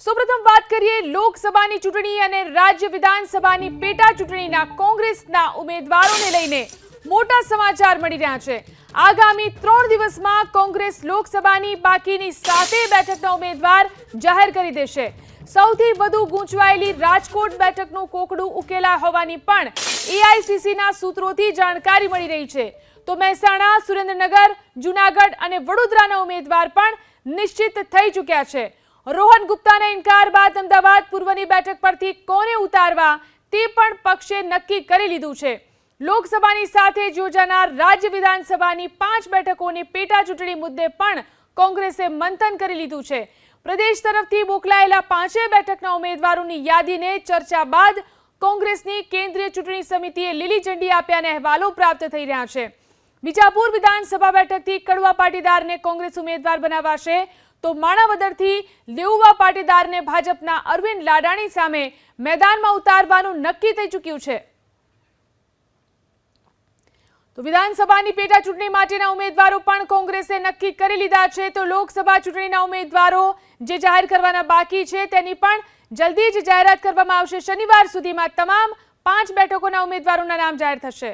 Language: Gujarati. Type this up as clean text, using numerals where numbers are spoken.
સૌપ્રથમ વાત કરીએ લોકસભાની ચૂંટણી અને રાજ્ય વિધાનસભાની પેટા ચૂંટણીના કોંગ્રેસના ઉમેદવારોને લઈને મોટા સમાચાર મળી રહ્યા છે। આગામી 3 દિવસમાં કોંગ્રેસ લોકસભાની બાકીની 7 બેઠકના ઉમેદવાર જાહેર કરી દેશે। સૌથી વધુ ગૂંચવાયેલી રાજકોટ બેઠકનું કોકડું ઉકેલા હોવાની પણ એઆઈસીસીના સૂત્રોથી જાણકારી મળી રહી છે। તો મહેસાણા, સુરેન્દ્રનગર, જૂનાગઢ અને વડોદરાના ઉમેદવાર પણ નિશ્ચિત થઈ ચૂક્યા છે। રોહન ગુપ્તાના ઇનકાર બાદ અમદાવાદ પૂર્વની બેઠક પરથી કોને ઉતારવા તે પણ પક્ષે નક્કી કરી લીધું છે। લોકસભાની સાથે જ યોજાનાર રાજ્ય વિધાનસભાની 5 બેઠકોની પેટા ચૂંટણી મુદ્દે પણ કોંગ્રેસે મંથન કરી લીધું છે। પ્રદેશ તરફથી મોકલાયેલા 5 બેઠકના ઉમેદવારોની યાદીને ચર્ચા બાદ કોંગ્રેસની કેન્દ્રીય ચૂંટણી સમિતિએ લીલી ઝંડી આપ્યાના અહેવાલો પ્રાપ્ત થઈ રહ્યા છે। બીજાપુર વિધાનસભા બેઠકથી કડવા પાટીદારને કોંગ્રેસ ઉમેદવાર બનાવાશે, તો માણાવદરથી લેઉવા પાટીદારને ભાજપના અરવિંદ લાડાણી સામે મેદાનમાં ઉતારવાનું નક્કી થઈ ચૂક્યું છે। તો વિધાનસભાની પેટા ચૂંટણી માટેના ઉમેદવારો પણ કોંગ્રેસે નક્કી કરી લીધા છે। તો લોકસભા ચૂંટણીના ઉમેદવારો જે જાહેર કરવાના બાકી છે તેની પણ જલ્દી જ જાહેરાત કરવામાં આવશે। શનિવાર સુધીમાં તમામ 5 બેઠકોના ઉમેદવારોના નામ જાહેર થશે।